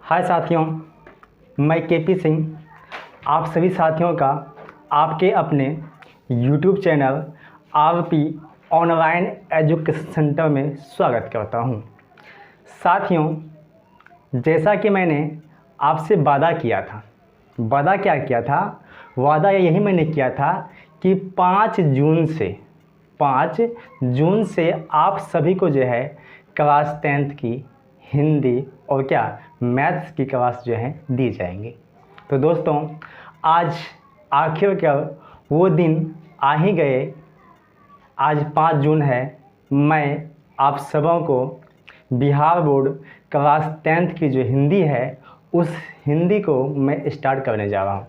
हाय साथियों, मैं केपी सिंह आप सभी साथियों का आपके अपने YouTube channel RP online education centre में स्वागत करता हूं। साथियों, जैसा कि मैंने आपसे वादा किया था, वादा यही मैंने किया था कि 5 जून से आप सभी को जो है क्लास 10th की हिंदी और मैथ्स की क्लास जो है दी जाएंगी। तो दोस्तों, आज आखिरकार वो दिन आ ही गए। आज 5 जून है। मैं आप सबों को बिहार बोर्ड क्लास 10th की जो हिंदी है उस हिंदी को मैं स्टार्ट करने जा रहा हूँ।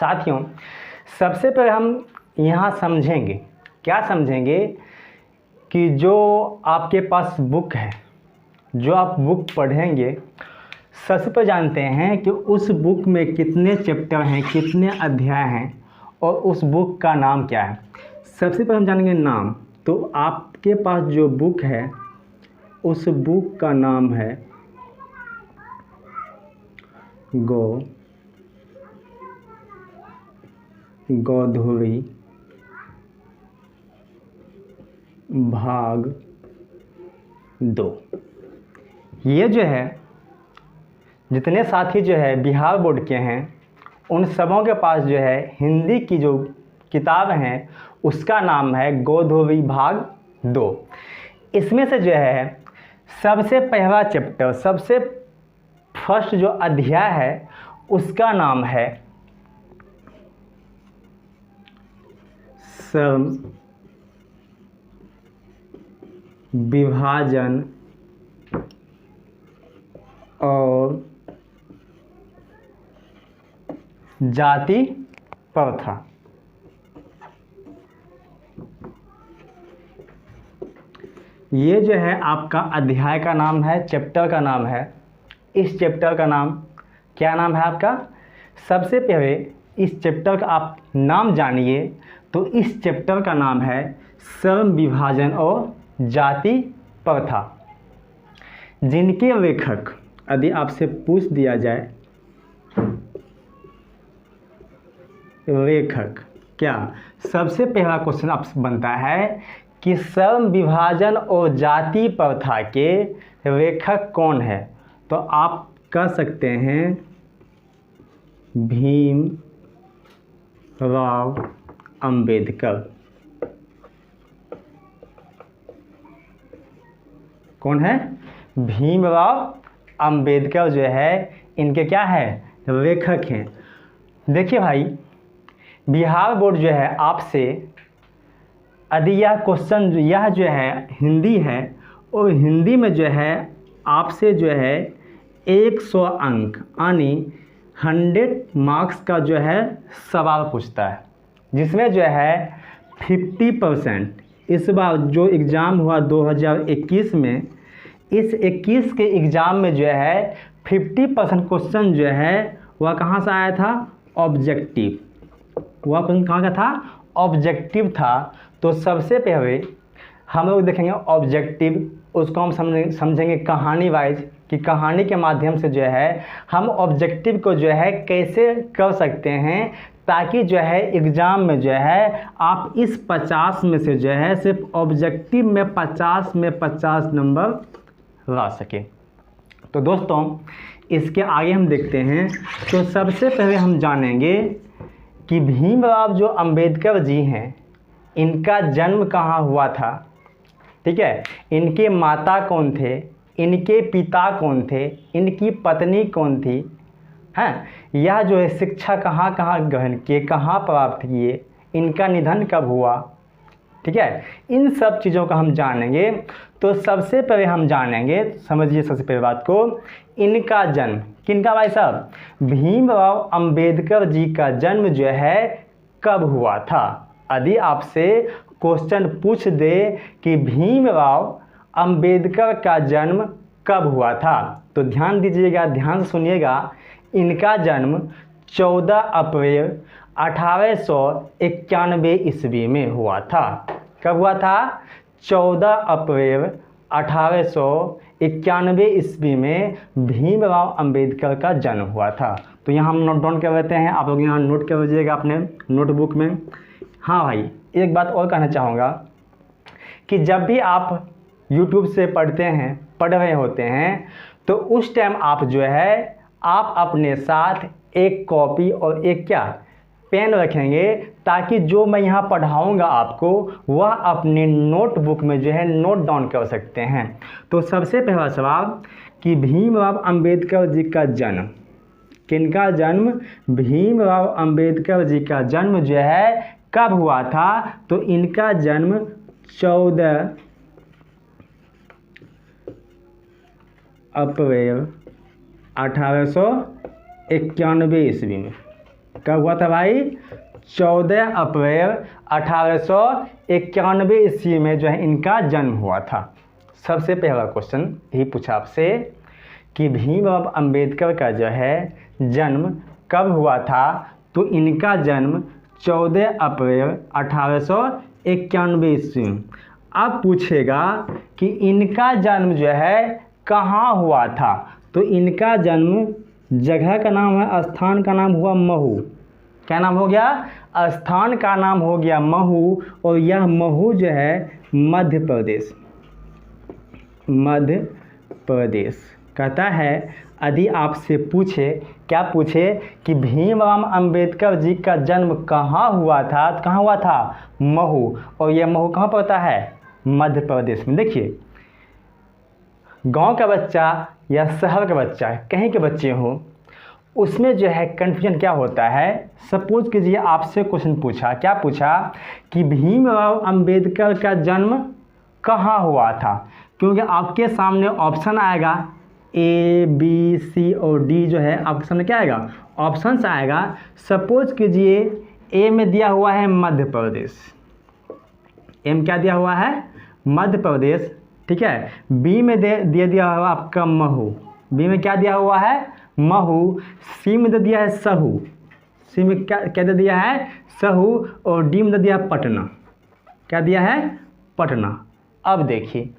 साथियों, सबसे पहले हम यहाँ समझेंगे कि जो आपके पास बुक है, जो आप बुक पढ़ेंगे, सबसे पहले जानते हैं कि उस बुक में कितने चैप्टर हैं, कितने अध्याय हैं और उस बुक का नाम क्या है। सबसे पहले हम जानेंगे नाम। तो आपके पास जो बुक है उस बुक का नाम है गोधुरी भाग 2। ये जो है जितने साथी जो है बिहार बोर्ड के हैं उन सबों के पास जो है हिंदी की जो किताब हैं उसका नाम है गोधुरी भाग 2। इसमें से जो है सबसे पहला चैप्टर, सबसे फर्स्ट जो अध्याय है उसका नाम है सम विभाजन और जाति प्रथा। ये जो है आपका अध्याय का नाम है, चैप्टर का नाम है। इस चैप्टर का नाम क्या नाम है आपका? सबसे पहले इस चैप्टर का आप नाम जानिए। तो इस चैप्टर का नाम है श्रम विभाजन और जाति प्रथा। जिनके लेखक, यदि आपसे पूछ दिया जाए लेखक क्या, सबसे पहला क्वेश्चन आपसे बनता है कि श्रम विभाजन और जाति प्रथा के लेखक कौन है, तो आप कह सकते हैं भीम राव अंबेडकर। कौन है? भीमराव अंबेडकर जो है इनके क्या है, लेखक हैं। देखिए भाई, बिहार बोर्ड जो है आपसे यदि यह क्वेश्चन यह जो है हिंदी है और हिंदी में जो है आपसे जो है 100 अंक यानी 100 मार्क्स का जो है सवाल पूछता है, जिसमें जो है 50%। इस बार जो एग्ज़ाम हुआ 2021 में, इस 21 के एग्ज़ाम में जो है 50% क्वेश्चन जो है वह कहाँ से आया था? ऑब्जेक्टिव। वह क्वेश्चन कहाँ का था? ऑब्जेक्टिव था। तो सबसे पहले हम लोग देखेंगे ऑब्जेक्टिव, उसको हम समझेंगे कहानी वाइज, कि कहानी के माध्यम से जो है हम ऑब्जेक्टिव को जो है कैसे कर सकते हैं, ताकि जो है एग्ज़ाम में जो है आप इस 50 में से जो है सिर्फ ऑब्जेक्टिव में 50 में 50 नंबर ला सके। तो दोस्तों, इसके आगे हम देखते हैं। तो सबसे पहले हम जानेंगे कि भीमराव जो अंबेडकर जी हैं, इनका जन्म कहाँ हुआ था, ठीक है? इनके माता कौन थे, इनके पिता कौन थे, इनकी पत्नी कौन थी, हैं? यह जो है शिक्षा कहाँ कहाँ ग्रहण किए, कहाँ प्राप्त किए, इनका निधन कब हुआ, ठीक है? इन सब चीज़ों का हम जानेंगे। तो सबसे पहले हम जानेंगे, समझिए सबसे पहले बात को, इनका जन्म किनका भाई साहब? भीमराव अंबेडकर जी का जन्म जो है कब हुआ था। यदि आपसे क्वेश्चन पूछ दे कि भीमराव अंबेडकर का जन्म कब हुआ था, तो ध्यान दीजिएगा, ध्यान से सुनिएगा। इनका जन्म 14 अप्रैल 1891 ईस्वी में हुआ था। कब हुआ था? 14 अप्रैल 1891 ईस्वी में भीमराव अंबेडकर का जन्म हुआ था। तो यहाँ हम नोट डाउन कर लेते हैं, आप लोग यहाँ नोट कर लीजिएगा अपने नोटबुक में। हाँ भाई, एक बात और कहना चाहूँगा कि जब भी आप YouTube से पढ़ रहे होते हैं तो उस टाइम आप जो है आप अपने साथ एक कॉपी और एक क्या पेन रखेंगे, ताकि जो मैं यहाँ पढ़ाऊँगा आपको वह अपने नोटबुक में जो है नोट डाउन कर सकते हैं। तो सबसे पहला सवाल कि भीमराव अंबेडकर जी का जन्म, किनका जन्म? भीमराव अंबेडकर जी का जन्म जो है कब हुआ था? तो इनका जन्म 14 अप्रैल 1891 ईस्वी में। कब हुआ था भाई? 14 अप्रैल 1891 ईस्वी में जो है इनका जन्म हुआ था। सबसे पहला क्वेश्चन यही पूछा आपसे कि भीमराव अंबेडकर का जो है जन्म कब हुआ था? तो इनका जन्म 14 अप्रैल 1891 ईस्वी में। अब पूछेगा कि इनका जन्म जो है कहाँ हुआ था? तो इनका जन्म, जगह का नाम है, स्थान का नाम हुआ महू। क्या नाम हो गया? स्थान का नाम हो गया महू, और यह महू जो है मध्य प्रदेश। कहता है यदि आपसे पूछे, क्या पूछे कि भीमराव अंबेडकर जी का जन्म कहाँ हुआ था? तो कहाँ हुआ था? महू। और यह महू कहाँ पड़ता है? मध्य प्रदेश में। देखिए, गांव का बच्चा या शहर का बच्चा, कहीं के बच्चे हों, उसमें जो है कन्फ्यूजन क्या होता है। सपोज कीजिए आपसे क्वेश्चन पूछा, क्या पूछा कि भीमराव अंबेडकर का जन्म कहाँ हुआ था? क्योंकि आपके सामने ऑप्शन आएगा A, B, C और D जो है आपके सामने क्या आएगा? ऑप्शंस आएगा। सपोज कीजिए A में दिया हुआ है मध्य प्रदेश, M क्या दिया हुआ है? मध्य प्रदेश, ठीक है। B में दिया हुआ आपका महू, B में क्या दिया हुआ है? महू। C में दे दिया है सहू, C में क्या दे दिया है? सहू। और D में दे दिया पटना। क्या दिया है? पटना। अब देखिए,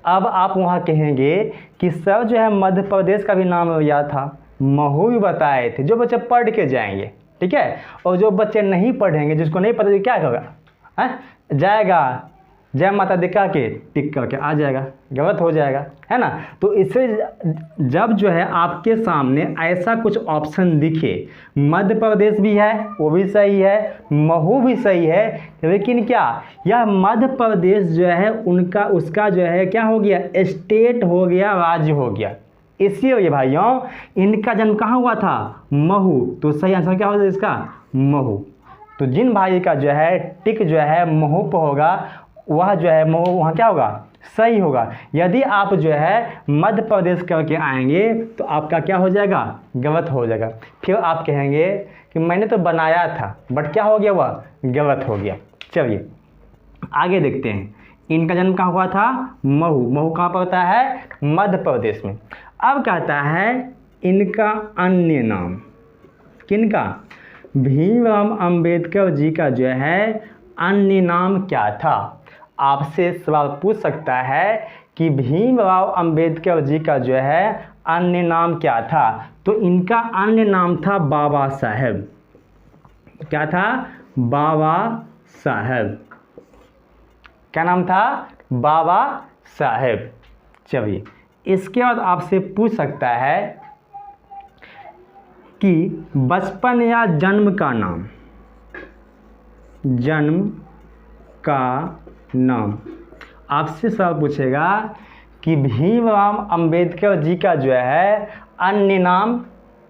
अब आप वहाँ कहेंगे कि सर जो है मध्य प्रदेश का भी नाम लिया था, महू भी बताए थे। जो बच्चे पढ़ के जाएंगे, ठीक है, और जो बच्चे नहीं पढ़ेंगे, जिसको नहीं पता, क्या होगा? जाएगा जय माता दी का के टिक करके आ जाएगा, गलत हो जाएगा, है ना। तो इससे जब जो है आपके सामने ऐसा कुछ ऑप्शन दिखे, मध्य प्रदेश भी है वो भी सही है, महू भी सही है, लेकिन क्या यह मध्य प्रदेश जो है उसका जो है क्या हो गया? स्टेट हो गया, राज्य हो गया। इसीलिए भाइयों इनका जन्म कहाँ हुआ था? महू। तो सही आंसर क्या होगा इसका? महू। तो जिन भाई का जो है टिक जो है महू पर होगा, वह जो है महू वहाँ क्या होगा? सही होगा। यदि आप जो है मध्य प्रदेश करके आएंगे तो आपका क्या हो जाएगा? गलत हो जाएगा। फिर आप कहेंगे कि मैंने तो बनाया था, बट क्या हो गया? वह गलत हो गया। चलिए आगे देखते हैं, इनका जन्म कहाँ हुआ था? महू। महू कहाँ पड़ता है? मध्य प्रदेश में। अब कहता है इनका अन्य नाम, किनका? भीमराव अंबेडकर जी का जो है अन्य नाम क्या था? आपसे सवाल पूछ सकता है कि भीमराव अंबेडकर जी का जो है अन्य नाम क्या था? तो इनका अन्य नाम था बाबा साहेब। क्या था? बाबा साहेब। क्या नाम था? बाबा साहेब। चलिए इसके बाद आपसे पूछ सकता है कि बचपन या जन्म का नाम, जन्म का नाम आपसे सवाल पूछेगा कि भीमराव अंबेडकर जी का जो है अन्य नाम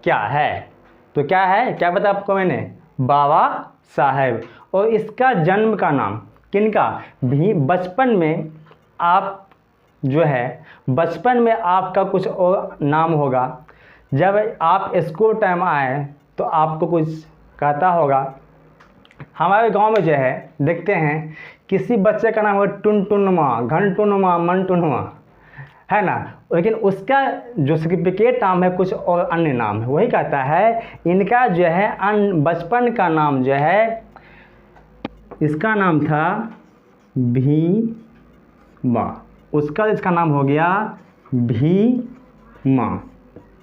क्या है? तो क्या है? क्या बताया आपको मैंने? बाबा साहेब। और इसका जन्म का नाम किनका? बचपन में आप जो है बचपन में आपका कुछ और नाम होगा, जब आप स्कूल टाइम आए तो आपको कुछ कहता होगा। हमारे गांव में जो है देखते हैं किसी बच्चे का नाम हो टुनटुनमा, घंटुनमा, मंटुनमा, है ना, लेकिन उसका जो सर्टिफिकेट नाम है कुछ और अन्य नाम है। वही कहता है इनका जो है बचपन का नाम जो है, इसका नाम था भीमा। उसका इसका नाम हो गया भीमा।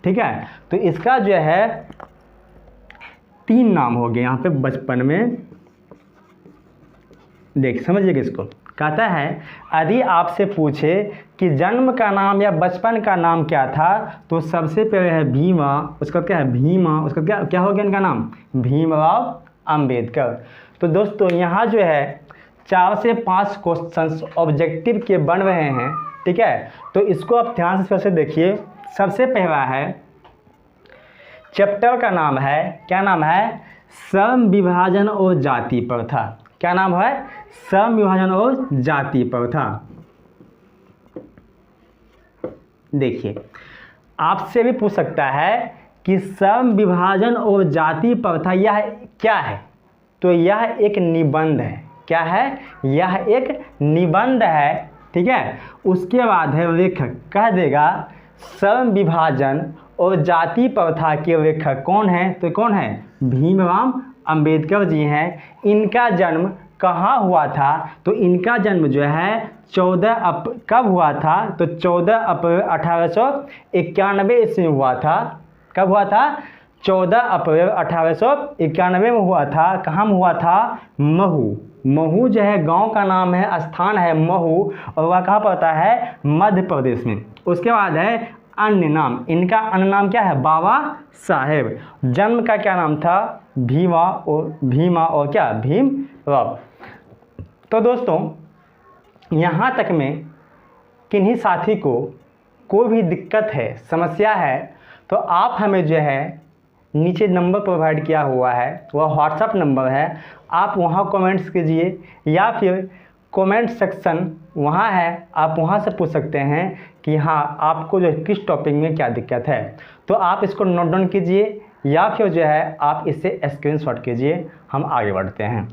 ठीक है, तो इसका जो है 3 नाम हो गए यहाँ पे बचपन में। देख समझिएगा इसको, कहता है यदि आपसे पूछे कि जन्म का नाम या बचपन का नाम क्या था, तो सबसे पहले है भीमा, उसका क्या है भीमा, उसका क्या क्या हो गया इनका नाम भीमराव अंबेडकर। तो दोस्तों यहाँ जो है 4 से 5 क्वेश्चंस ऑब्जेक्टिव के बन रहे हैं। ठीक है, तो इसको आप ध्यान से फिर देखिए। सबसे पहला है चैप्टर का नाम है, क्या नाम है, श्रम विभाजन और जाति प्रथा। क्या नाम है, श्रम विभाजन और जाति प्रथा। देखिए आपसे भी पूछ सकता है कि श्रम विभाजन और जाति प्रथा यह क्या है, तो यह एक निबंध है। क्या है, यह एक निबंध है। ठीक है, उसके बाद है लेखक कह देगा श्रम विभाजन और जाति प्रथा के लेखक कौन है, तो कौन है भीमराव अंबेडकर जी हैं। इनका जन्म कहाँ हुआ था, तो इनका जन्म जो है कब हुआ था, तो 14 अप्रैल 1891 ईस्वी में हुआ था। कब हुआ था, 14 अप्रैल 1891 में हुआ था। कहाँ में हुआ था, महू। महू जो है गांव का नाम है, स्थान है महू, और वह कहाँ पड़ता है, मध्य प्रदेश में। उसके बाद है अन्य नाम, इनका अन्य नाम क्या है, बाबा साहेब। जन्म का क्या नाम था, भीमा और क्या भीमराव। तो दोस्तों यहाँ तक में किन्हीं साथी को कोई भी दिक्कत है, समस्या है, तो आप हमें जो है नीचे नंबर प्रोवाइड किया हुआ है, वह व्हाट्सअप नंबर है, आप वहाँ कमेंट्स कीजिए, या फिर कमेंट सेक्शन वहाँ है, आप वहाँ से पूछ सकते हैं कि हाँ आपको जो किस टॉपिक में क्या दिक्कत है। तो आप इसको नोट डाउन कीजिए, या फिर जो है आप इससे स्क्रीनशॉट कीजिए। हम आगे बढ़ते हैं।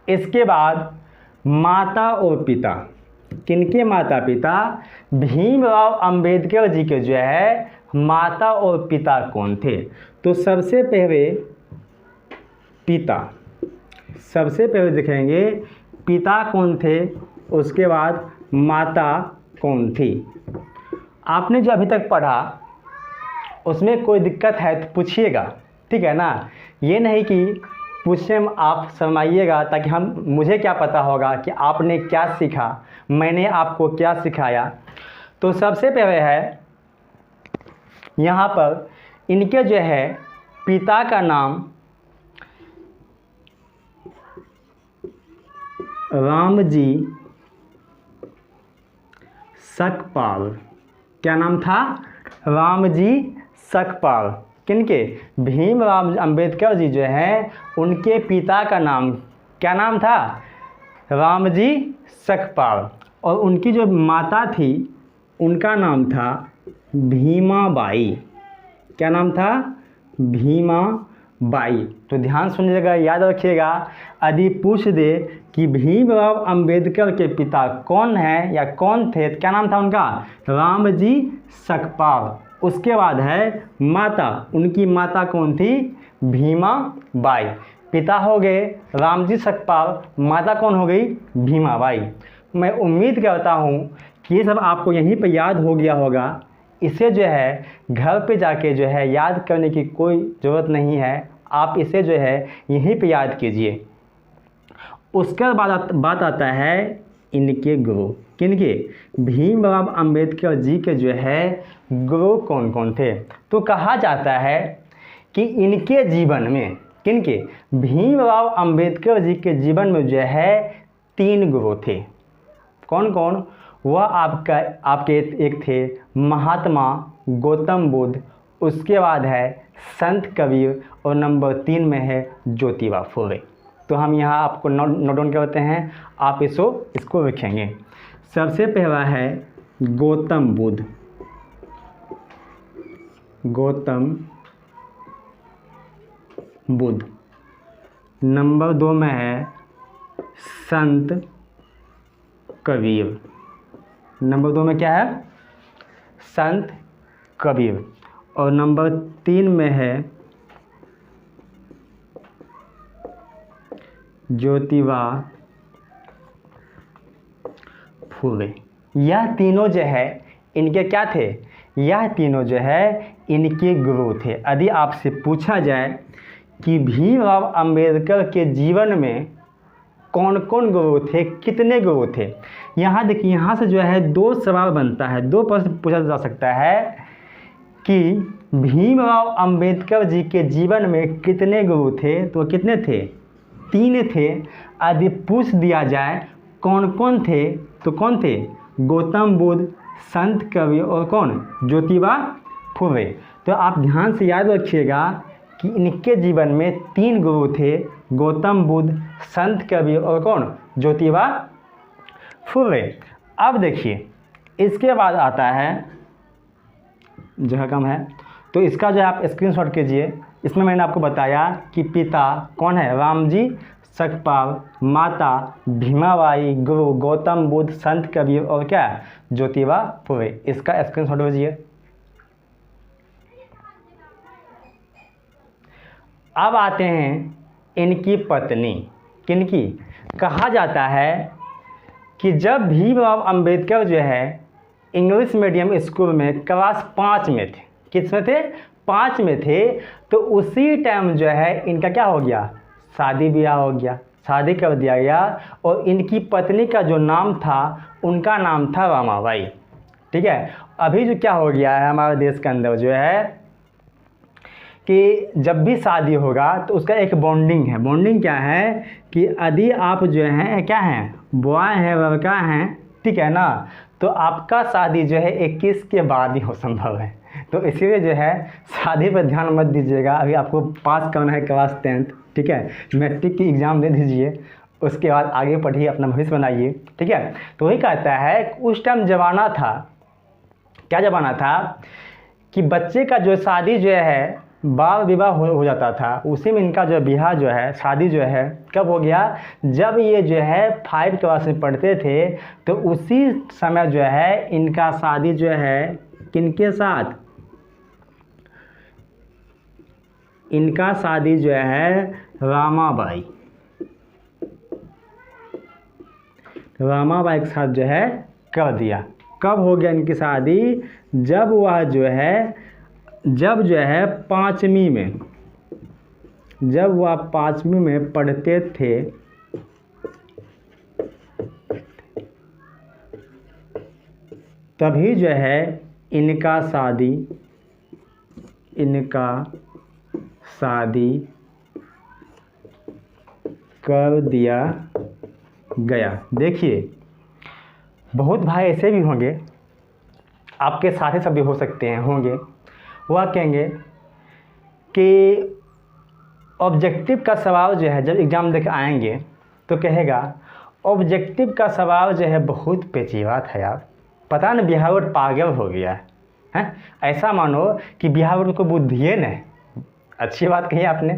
इसके बाद माता और पिता, किनके माता पिता, भीमराव अंबेडकर जी के जो है माता और पिता कौन थे। तो सबसे पहले पिता, सबसे पहले देखेंगे पिता कौन थे, उसके बाद माता कौन थी। आपने जो अभी तक पढ़ा उसमें कोई दिक्कत है तो पूछिएगा, ठीक है ना। ये नहीं कि पूछने में आप शर्माइएगा, ताकि मुझे क्या पता होगा कि आपने क्या सीखा, मैंने आपको क्या सिखाया। तो सबसे पहले है यहाँ पर इनके जो है पिता का नाम रामजी सकपाल। क्या नाम था, रामजी सकपाल। किनके, भीमराव अंबेडकर जी जो हैं उनके पिता का नाम क्या नाम था, रामजी सकपाल। और उनकी जो माता थी उनका नाम था भीमाबाई। क्या नाम था, भीमाबाई। तो ध्यान सुनिएगा, याद रखिएगा। यदि पूछ दे कि भीमराव अंबेडकर के पिता कौन हैं या कौन थे, क्या नाम था उनका, रामजी सकपाल। उसके बाद है माता, उनकी माता कौन थी, भीमाबाई। पिता हो गए रामजी सकपाल, माता कौन हो गई, भीमाबाई। मैं उम्मीद करता हूँ कि ये सब आपको यहीं पर याद हो गया होगा। इसे जो है घर पे जाके जो है याद करने की कोई ज़रूरत नहीं है, आप इसे जो है यहीं पे याद कीजिए। उसके बाद बात आता है इनके गुरु, किनके, भीमराव अंबेडकर जी के जो है गुरु कौन कौन थे। तो कहा जाता है कि इनके जीवन में, किनके, भीमराव अंबेडकर जी के जीवन में जो है 3 गुरु थे। कौन कौन, वह आपके एक थे महात्मा गौतम बुद्ध, उसके बाद है संत कबीर, और नंबर 3 में है ज्योतिबा फुले। तो हम यहाँ आपको नोट डाउन करते हैं, आप इसको लिखेंगे। सबसे पहला है गौतम बुद्ध, गौतम बुद्ध। नंबर 2 में है संत कबीर। नंबर 2 में क्या है, संत कबीर। और नंबर 3 में है ज्योतिबा फुले। यह तीनों जो है इनके क्या थे, यह तीनों जो है इनके गुरु थे। यदि आपसे पूछा जाए कि भीमराव अंबेडकर के जीवन में कौन कौन गुरु थे, कितने गुरु थे, यहाँ देखिए, यहाँ से जो है दो सवाल बनता है, दो प्रश्न पूछा जा सकता है कि भीमराव अंबेडकर जी के जीवन में कितने गुरु थे, तो कितने थे, 3 थे। यदि पूछ दिया जाए कौन कौन थे, तो कौन थे, गौतम बुद्ध, संत कबीर और कौन, ज्योतिबा फुले। तो आप ध्यान से याद रखिएगा कि इनके जीवन में 3 गुरु थे, गौतम बुद्ध, संत कबीर और कौन, ज्योतिबा फुले। अब देखिए इसके बाद आता है, जगह कम है तो इसका जो है आप स्क्रीनशॉट कीजिए। इसमें मैंने आपको बताया कि पिता कौन है, रामजी सकपाल, माता भीमाबाई, गुरु गौतम बुद्ध, संत कबीर और क्या, ज्योतिबा फुले। इसका स्क्रीनशॉट भेजिए। अब आते हैं इनकी पत्नी, किनकी, कहा जाता है कि जब भीमराव अंबेडकर जो है इंग्लिश मीडियम स्कूल में क्लास 5 में थे, किस में थे, 5 में थे, तो उसी टाइम जो है इनका क्या हो गया, शादी ब्याह हो गया, शादी कर दिया गया। और इनकी पत्नी का जो नाम था, उनका नाम था रामाबाई। ठीक है, अभी जो क्या हो गया है हमारे देश के अंदर जो है कि जब भी शादी होगा तो उसका एक बॉन्डिंग है। बॉन्डिंग क्या है कि यदि आप जो हैं क्या हैं, बॉय है, लड़का हैं, ठीक है ना, तो आपका शादी जो है 21 के बाद ही हो संभव है। तो इसीलिए जो है शादी पर ध्यान मत दीजिएगा। अभी आपको पास करना है क्लास 10th, ठीक है, मैट्रिक की एग्ज़ाम दे दीजिए, उसके बाद आगे पढ़िए, अपना भविष्य बनाइए। ठीक है, तो वही कहता है उस टाइम ज़माना था, क्या ज़माना था कि बच्चे का जो शादी जो है बाल विवाह हो जाता था। उसी में इनका जो ब्याह जो है, शादी जो है कब हो गया, जब ये जो है 5 क्लास में पढ़ते थे, तो उसी समय जो है इनका शादी जो है किनके साथ, इनका शादी जो है रामाबाई के साथ जो है कर दिया। कब हो गया इनकी शादी, जब वह जो है, जब जो है 5वीं में, जब वह 5वीं में पढ़ते थे, तभी जो है इनका शादी कर दिया गया। देखिए बहुत भाई ऐसे भी होंगे, आपके साथी सब भी हो सकते हैं, होंगे, वह कहेंगे कि ऑब्जेक्टिव का सवाल जो है जब एग्ज़ाम देकर आएंगे तो कहेगा ऑब्जेक्टिव का सवाल जो है बहुत पेचीदा था यार, पता नहीं बिहार बोर्ड पागल हो गया है। ऐसा मानो कि बिहार बोर्ड को बुद्धि है न, अच्छी बात कही आपने,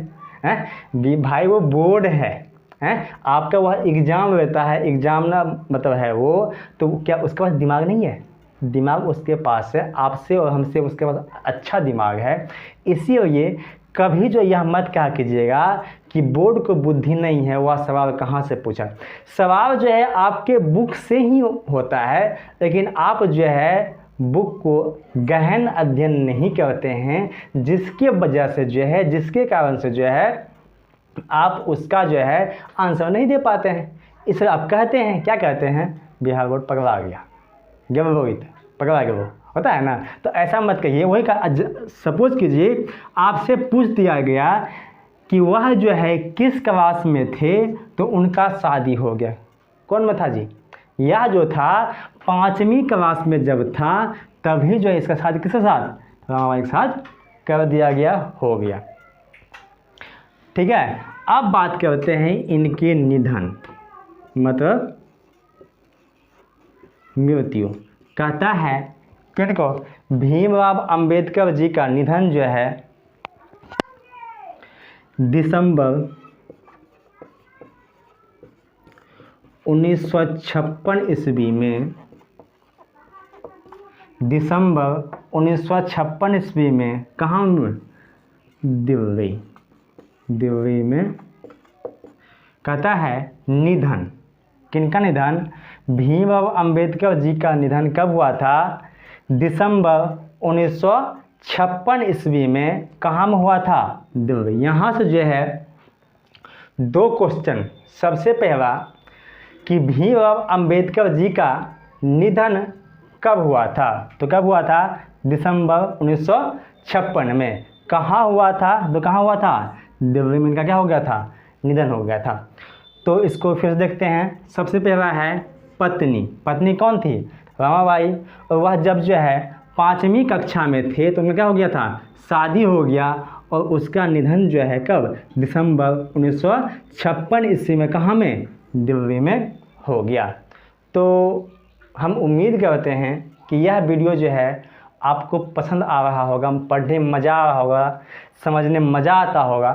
हैं भाई, वो बोर्ड है, आपका वह एग्ज़ाम लेता है, एग्ज़ाम ना मतलब है वो, तो क्या उसके पास दिमाग नहीं है, दिमाग उसके पास है, आपसे और हमसे उसके पास अच्छा दिमाग है। इसीलिए कभी जो यह मत कहा कीजिएगा कि बोर्ड को बुद्धि नहीं है, वह सवाल कहाँ से पूछा। सवाल जो है आपके बुक से ही होता है, लेकिन आप जो है बुक को गहन अध्ययन नहीं करते हैं, जिसके वजह से जो है, जिसके कारण से जो है आप उसका जो है आंसर नहीं दे पाते हैं। इसलिए आप कहते हैं, क्या कहते हैं, बिहार बोर्ड पगला गया, गलत पकड़ा गया, वो होता है ना। तो ऐसा मत कहिए। वही का सपोज कीजिए आपसे पूछ दिया गया कि वह जो है किस क्लास में थे, तो उनका शादी हो गया। कौन में था जी, यह जो था 5वीं क्लास में जब था, तभी जो है इसका शादी किसके साथ, रामाबाई के साथ कर दिया गया, हो गया। ठीक है, अब बात करते हैं इनके निधन, मतलब मृत्यु। कहता है किनको, भीमराव अंबेडकर जी का निधन जो है दिसंबर 1956 ईस्वी में, दिसंबर 1956 ईस्वी में, कहाँ में, दिल्ली में। कहता है निधन, किनका निधन, भीमराव अंबेडकर जी का निधन कब हुआ था? दिसंबर 1956 ईस्वी में। कहाँ में हुआ था? दिल्ली। यहाँ से जो है 2 क्वेश्चन। सबसे पहला कि भीमराव अंबेडकर जी का निधन कब हुआ था? तो कब हुआ था? दिसंबर 1956 में। कहाँ हुआ था? तो कहाँ हुआ था? दिल्ली में। इनका क्या हो गया था? निधन हो गया था। तो इसको फिर देखते हैं। सबसे पहला है पत्नी। पत्नी कौन थी? रमाबाई। और वह जब जो है 5वीं कक्षा में थे तो उनका क्या हो गया था? शादी हो गया। और उसका निधन जो है कब? दिसंबर 1956 ईस्वी में। कहाँ में? दिल्ली में हो गया। तो हम उम्मीद करते हैं कि यह वीडियो जो है आपको पसंद आ रहा होगा, पढ़ने में मज़ा आ रहा होगा, समझने में मज़ा आता होगा।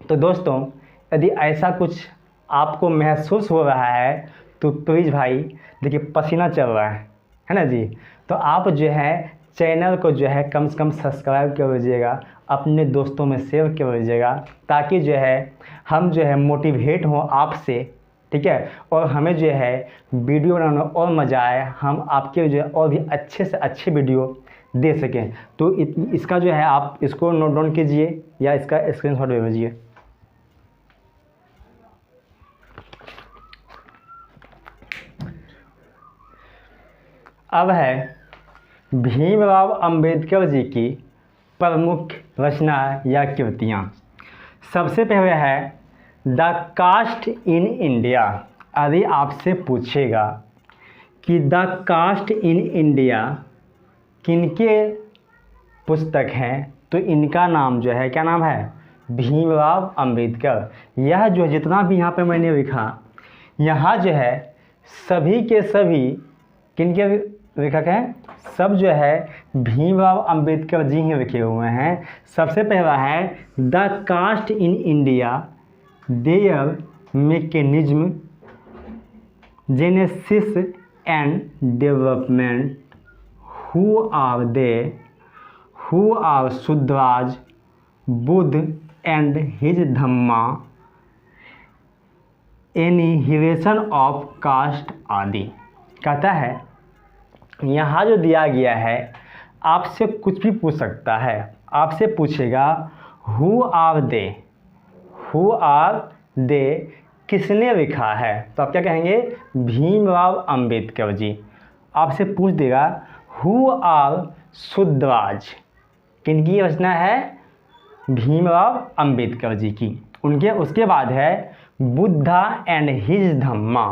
तो दोस्तों, यदि ऐसा कुछ आपको महसूस हो रहा है तो प्लीज़ भाई, देखिए पसीना चल रहा है ना जी, तो आप जो है चैनल को जो है कम से कम सब्सक्राइब कर लीजिएगा, अपने दोस्तों में शेयर कर लीजिएगा, ताकि जो है हम जो है मोटिवेट हों आपसे, ठीक है, और हमें जो है वीडियो बनाने में और मज़ा आए, हम आपके जो है और भी अच्छे से अच्छे वीडियो दे सकें। तो इसका जो है आप इसको नोट डाउन कीजिए या इसका स्क्रीनशॉट ले लीजिए। अब है भीमराव अंबेडकर जी की प्रमुख रचना या कृतियाँ। सबसे पहले है द कास्ट इन इंडिया। यदि आपसे पूछेगा कि द कास्ट इन इंडिया किनके पुस्तक हैं, तो इनका नाम जो है, क्या नाम है? भीमराव अंबेडकर। यह जो जितना भी यहाँ पे मैंने लिखा, यहाँ जो है सभी के सभी किनके लेखक हैं? सब जो है भीमराव अंबेडकर जी ही लिखे हुए हैं। सबसे पहला है the caste in India, their mechanism, genesis and development, who are they, who are Shudras, Buddha and his Dhamma, annihilation of caste आदि। कहता है यहाँ जो दिया गया है, आपसे कुछ भी पूछ सकता है। आपसे पूछेगा who are they, who are they किसने लिखा है, तो आप क्या कहेंगे? भीमराव अंबेडकर जी। आपसे पूछ देगा हु आर शुद्राज, किनकी रचना है? भीमराव अंबेडकर जी की। उनके उसके बाद है Buddha and his Dhamma,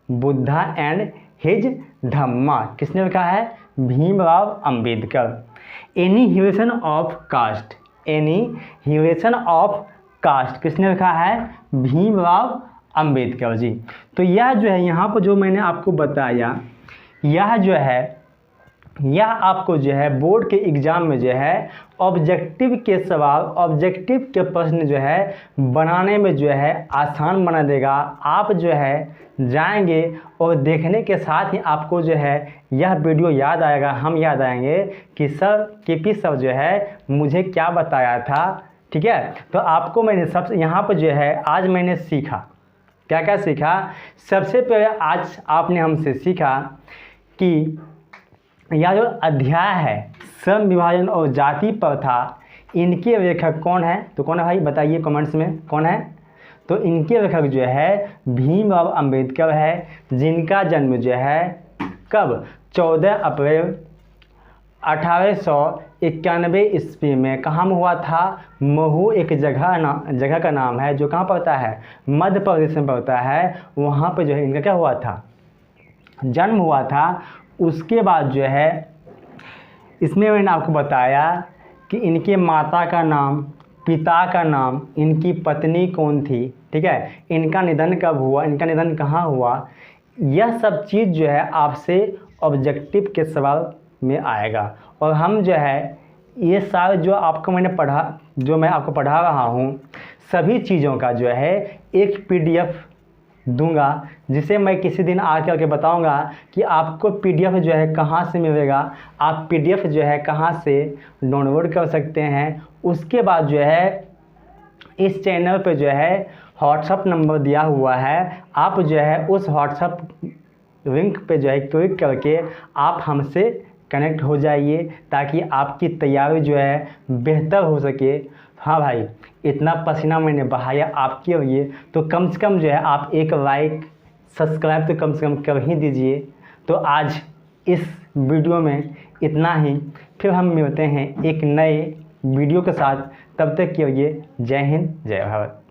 Buddha and his Dhamma किसने लिखा है? Bhimrao Ambedkar. Annihilation of caste, annihilation of caste किसने लिखा है? भीमराव अंबेडकर जी। तो यह जो है यहाँ पर जो मैंने आपको बताया, यह जो है यह आपको जो है बोर्ड के एग्ज़ाम में जो है ऑब्जेक्टिव के सवाल, ऑब्जेक्टिव के प्रश्न जो है बनाने में जो है आसान बना देगा। आप जो है जाएंगे और देखने के साथ ही आपको जो है यह वीडियो याद आएगा, हम याद आएंगे कि सर केपी सर जो है मुझे क्या बताया था, ठीक है। तो आपको मैंने सबसे यहाँ पर जो है आज मैंने सीखा, क्या क्या सीखा? सबसे पहले आज आपने हमसे सीखा कि यह जो अध्याय है श्रम विभाजन और जाति प्रथा, इनके लेखक कौन है? तो कौन है भाई, बताइए कमेंट्स में कौन है? तो इनके लेखक जो है भीमराव अंबेडकर है, जिनका जन्म जो है कब? 14 अप्रैल 1891 ईस्वी में। कहाँ में हुआ था? महू एक जगह का नाम है जो कहाँ पड़ता है? मध्य प्रदेश में पड़ता है। वहाँ पे जो है इनका क्या हुआ था? जन्म हुआ था। उसके बाद जो है इसमें मैंने आपको बताया कि इनके माता का नाम, पिता का नाम, इनकी पत्नी कौन थी, ठीक है, इनका निधन कब हुआ, इनका निधन कहाँ हुआ, यह सब चीज़ जो है आपसे ऑब्जेक्टिव के सवाल में आएगा। और हम जो है ये सारे जो आपको मैं आपको पढ़ा रहा हूँ, सभी चीज़ों का जो है एक PDF दूंगा, जिसे मैं किसी दिन आकर के बताऊंगा कि आपको PDF जो है कहाँ से मिलेगा, आप PDF जो है कहाँ से डाउनलोड कर सकते हैं। उसके बाद जो है इस चैनल पे जो है व्हाट्सअप नंबर दिया हुआ है, आप जो है उस व्हाट्सअप लिंक पे जो है क्लिक करके आप हमसे कनेक्ट हो जाइए, ताकि आपकी तैयारी जो है बेहतर हो सके। हाँ भाई, इतना पसीना मैंने बहाया आपके लिए, तो कम से कम जो है आप एक लाइक सब्सक्राइब तो कम से कम कर ही दीजिए। तो आज इस वीडियो में इतना ही, फिर हम मिलते हैं एक नए वीडियो के साथ। तब तक के लिए जय हिंद, जय भारत।